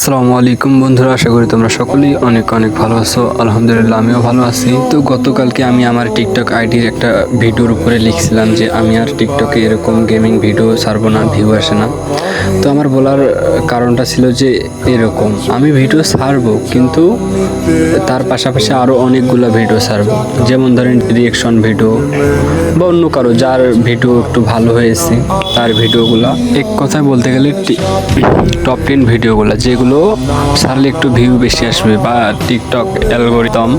আসসালামু আলাইকুম বন্ধুরা, আশা করি তোমরা সকলেই অনেক অনেক ভালো আছো। আলহামদুলিল্লাহ আমিও ভালো আছি। তো গতকালকে আমি আমার টিকটক আইডির একটা ভিডিওর উপরে লিখছিলাম যে আমি আর টিকটকে এরকম গেমিং ভিডিও ছাড়বো না, ভিউ আসে না। তো আমার বলার কারণটা ছিল যে এরকম আমি ভিডিও ছাড়বো, কিন্তু তার পাশাপাশি আরও অনেকগুলো ভিডিও ছাড়বো, যেমন ধরেন রিয়েকশন ভিডিও বা অন্য কারো যার ভিডিও একটু ভালো হয়েছে তার ভিডিওগুলো, এক কথায় বলতে গেলে টপ 10 ভিডিওগুলো যেগুলো ছাড়লে একটু ভিউ বেশি আসবে বা টিকটক অ্যালগরিদম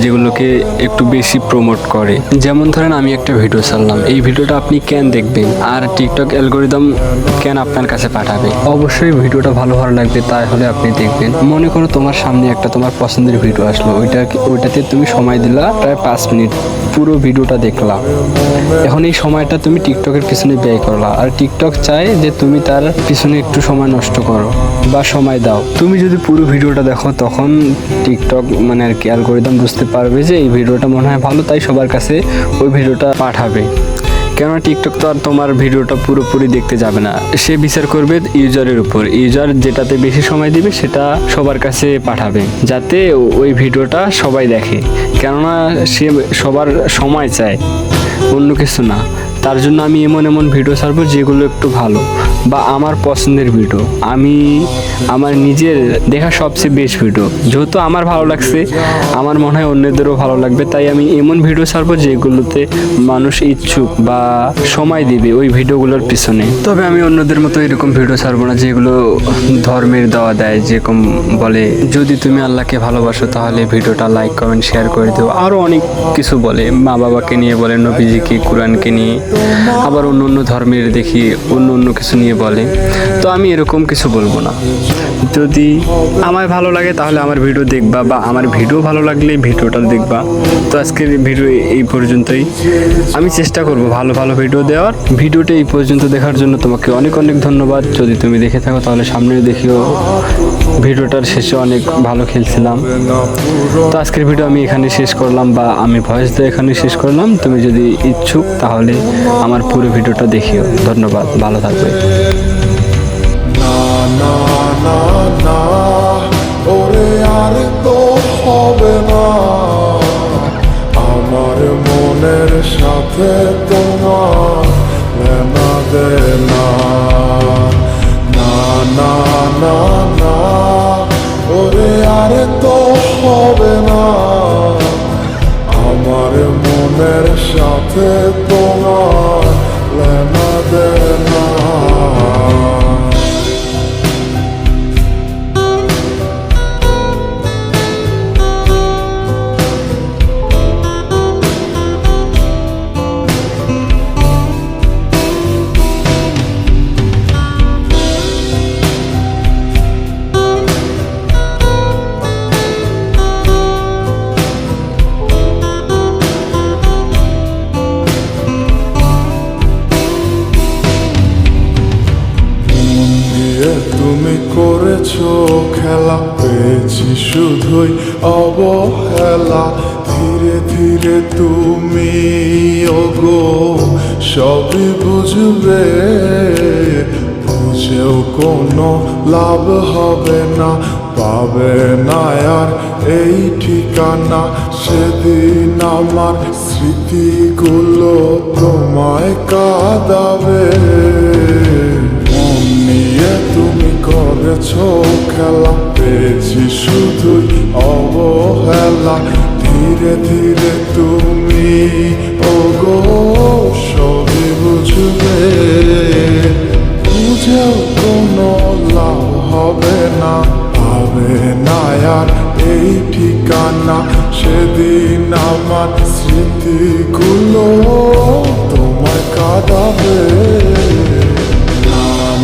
যেগুলোকে একটু বেশি প্রমোট করে। যেমন ধরেন আমি একটা ভিডিও ছাড়লাম, এই ভিডিওটা আপনি কেন দেখবেন আর টিকটক অ্যালগরিদম কেন আপনার কাছে পাঠাবে? অবশ্যই ভিডিওটা ভালো লাগবে, তাই হলে আপনি দেখবেন। মনে করো তোমার সামনে একটা তোমার পছন্দের ভিডিও আসলো, ওইটাতে তুমি সময় দিলা প্রায় 5 মিনিট, পুরো ভিডিওটা দেখলা। এখন এই সময়টা তুমি টিকটকের পিছনে ব্যয় করলা, আর টিকটক চায় যে তুমি তার পিছনে একটু সময় নষ্ট করো বা সময় দাও। তুমি যদি পুরো ভিডিওটা দেখো তখন টিকটক মানে আর কি অ্যালগরিদম বুঝতে পারবে যে এই ভিডিওটা মনে হয় ভালো, তাই সবার কাছে ওই ভিডিওটা পাঠাবে। কেননা টিকটক তো আর তোমার ভিডিওটা পুরোপুরি দেখতে যাবে না, সে বিচার করবে ইউজারের উপর। ইউজার যেটাতে বেশি সময় দিবে সেটা সবার কাছে পাঠাবে, যাতে ওই ভিডিওটা সবাই দেখে। কেননা সে সবার সময় চায়, অন্য কিছু না। তার জন্য আমি এমন এমন ভিডিও ছাড়বো যেগুলো একটু ভালো বা আমার পছন্দের ভিডিও, আমি আমার নিজের দেখা সবচেয়ে বেস্ট ভিডিও। যেহেতু আমার ভালো লাগছে, আমার মনে হয় অন্যদেরও ভালো লাগবে, তাই আমি এমন ভিডিও ছাড়বো যেগুলোতে মানুষ ইচ্ছুক বা সময় দিবে ওই ভিডিওগুলোর পিছনে। তবে আমি অন্যদের মতো এরকম ভিডিও ছাড়বো না যেগুলো ধর্মের দেওয়া দেয়, যেরকম বলে যদি তুমি আল্লাহকে ভালোবাসো তাহলে ভিডিওটা লাইক কমেন্ট শেয়ার করে দিও, আরও অনেক কিছু বলে, মা বাবাকে নিয়ে বলে, নবীজিকে, কোরআনকে নিয়ে, আবার অন্য অন্য ধর্মের দেখি অন্য কিছু নিয়ে বলে। তো আমি এরকম কিছু বলবো না। যদি আমার ভালো লাগে তাহলে আমার ভিডিও দেখবা, বা আমার ভিডিও ভালো লাগলে ভিডিওটা দেখবা। তো আজকের ভিডিও এই পর্যন্তই। আমি চেষ্টা করব ভালো ভালো ভিডিও দেওয়ার। ভিডিওটা এই পর্যন্ত দেখার জন্য তোমাকে অনেক অনেক ধন্যবাদ। যদি তুমি দেখে থাকো তাহলে সামনেও দেখিও। ভিডিওটার শেষে অনেক ভালো খেলছিলাম। তো আজকের ভিডিও আমি এখানে শেষ করলাম, বা আমি ভয়েস দিয়ে এখানে শেষ করলাম। তুমি যদি ইচ্ছুক তাহলে আমার পুরো ভিডিওটা দেখিও। ধন্যবাদ, ভালো থাকবে। না না না না, ওরে আর তো হবে না, আমার মনের সাথে তোমার লেনা দেনা। না না না না, ওরে আর তো হবে না, আমার মনের সাথে তোমার লেনা দেনা। তুমি করেছো খেলা, পেয়েছি শুধুই অবহেলা। ধীরে ধীরে তুমি ওগো সবই বুঝবে, বুঝেও কোনো লাভ হবে না, পাবে না আর এই ঠিকানা। সেদিন আমার স্মৃতিগুলো তোমায় কাঁদাবে, তুমি করেছো খেলা, পেয়েছি শুধুই অবহেলা। ধীরে ধীরে তুমি ওগো সবই বুঝবে, বুঝেও কোনো লাভ হবে না, পাবে না আর এই ঠিকানা। সেদিন আমার স্মৃতিগুলো তোমায় কাঁদাবে।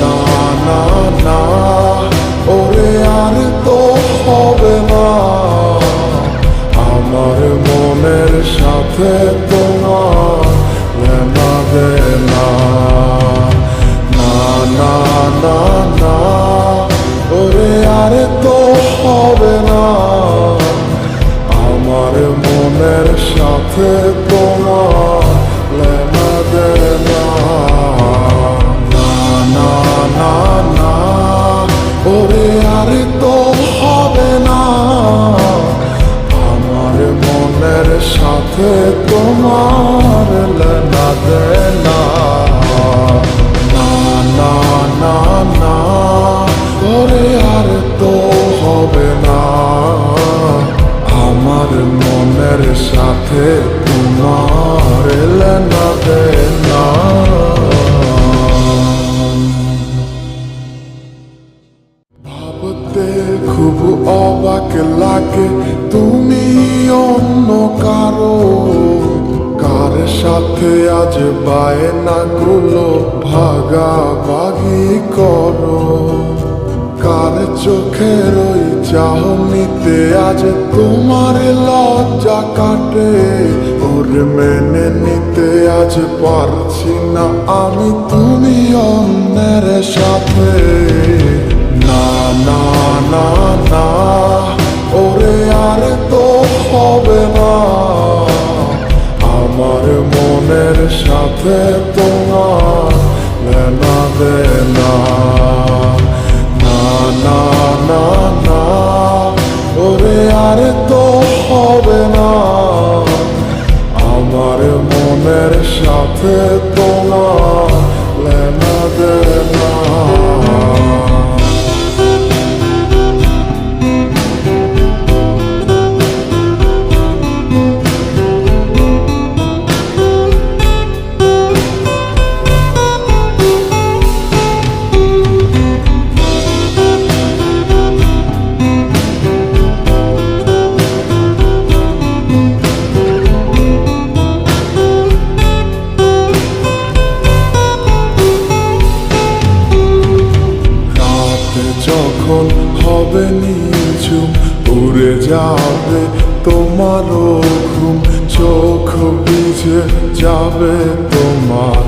না না না, ওরে আর তো হবে না, আমার মনের সাথে তোমার লেনা দেনা। না না না না, ওরে আর তো হবে না, আমার মনের সাথে তোমার লেনা দেনা। না না না সাথে তোমার লেনা দেনা। না না না না, ওরে আর তো হবে না আমার মনের সাথে তোমার লেনা দেনা। ভাবতে খুব অবাক লাগে তুমি অন্য কারো, কার সাথে আজ বায়নাগুলো ভাগাভাগি করো, কার চোখের ওই চাহনিতে আজ তোমার লজ্জা কাটে। ওর মেনে নিতে আজ পারছি না আমি তুমি অন্যের সাথে। না না না না, ওরে আর তো হবে না আমার মনের সাথে তোমার লেনা দেনা। না না না না, ওরে আর তো হবে না আমার মনের সাথে তোমার লেনা দেনা। যখন হবে নিঝুম উড়ে যাবে তোমারও ঘুম, চোখ ভিজে যাবে তোমার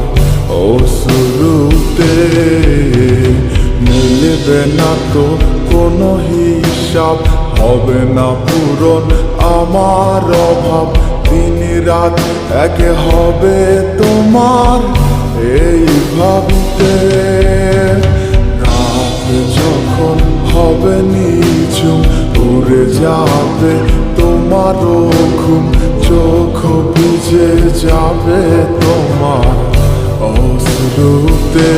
অশ্রুতে। মিলবে না তো কোনো হিসাব, হবে না পূরণ আমার অভাব। দিন রাত এক হবে তোমার এই ভাবিতে। যখন হবে নিঝুম উড়ে যাবে তোমারও ঘুম, চোখ ভিজে যাবে তোমার অশ্রুতে।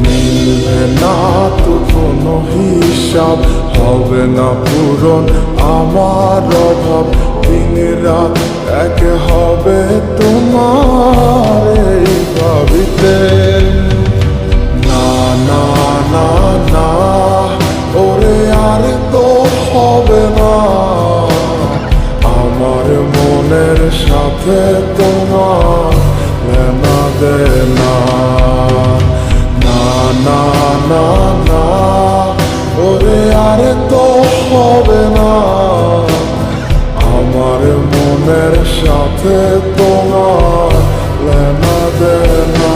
মিলবে না তো কোনো হিসাব, হবে না পূরণ আমার অভাব। দিন রাত এক হবে তোমার এই ভাবিতে। না না না না, ওরে আর তো হবে না আমার মনের সাথে তোমার লেনা দেনা। না না না না, ওরে আর তো হবে না আমার মনের সাথে তোমার লেনা দেনা।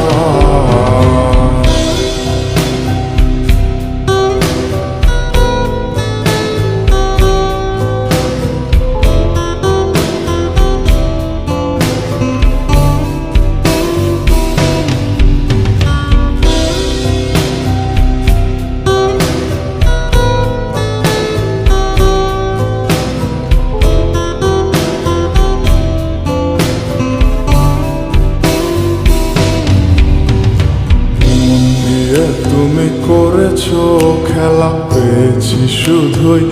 তুমি করেছো খেলা, পেয়েছি শুধুই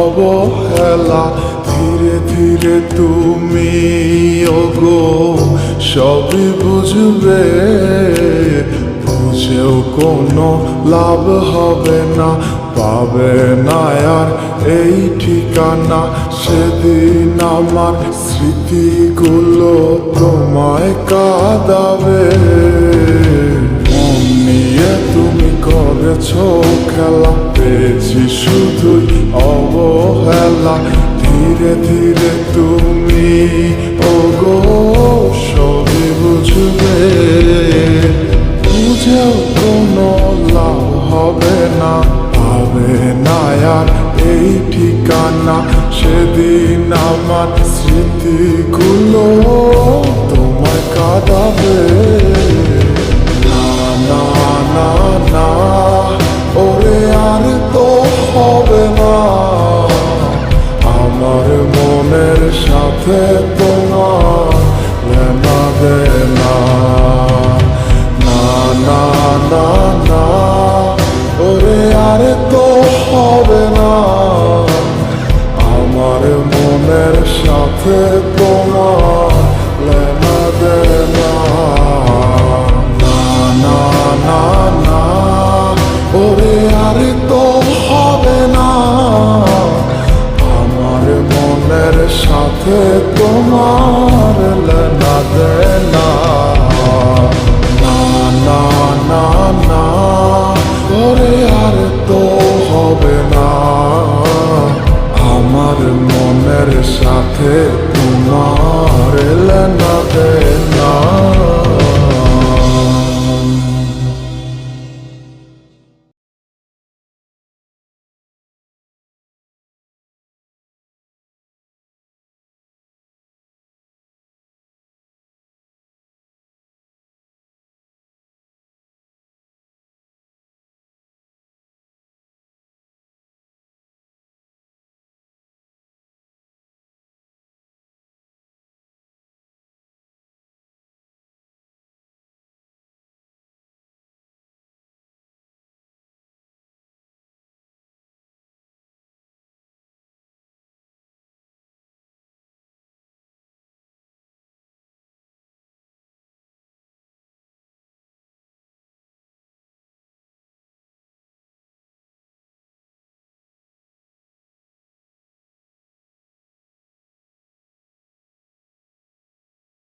অবহেলা। ধীরে ধীরে তুমি ওগো সবই বুঝবে, বুঝেও কোনো লাভ হবে না, পাবে না আর এই ঠিকানা। সেদিন আমার স্মৃতিগুলো তোমায় কাঁদাবে। তুমি করেছো খেলা, পেয়েছি শুধুই অবহেলা। ধীরে ধীরে তুমি ওগো সবই বুঝবে, বুঝেও কোনো লাভ হবে না, পাবে না আর এই ঠিকানা। সেদিন আমার স্মৃতিগুলো তোমায় কাঁদাবে। না না না, ওরে আর তো হবে না আমার মনের সাথে। হবে না। আমার মনের সাথে তোমার লেনা দেনা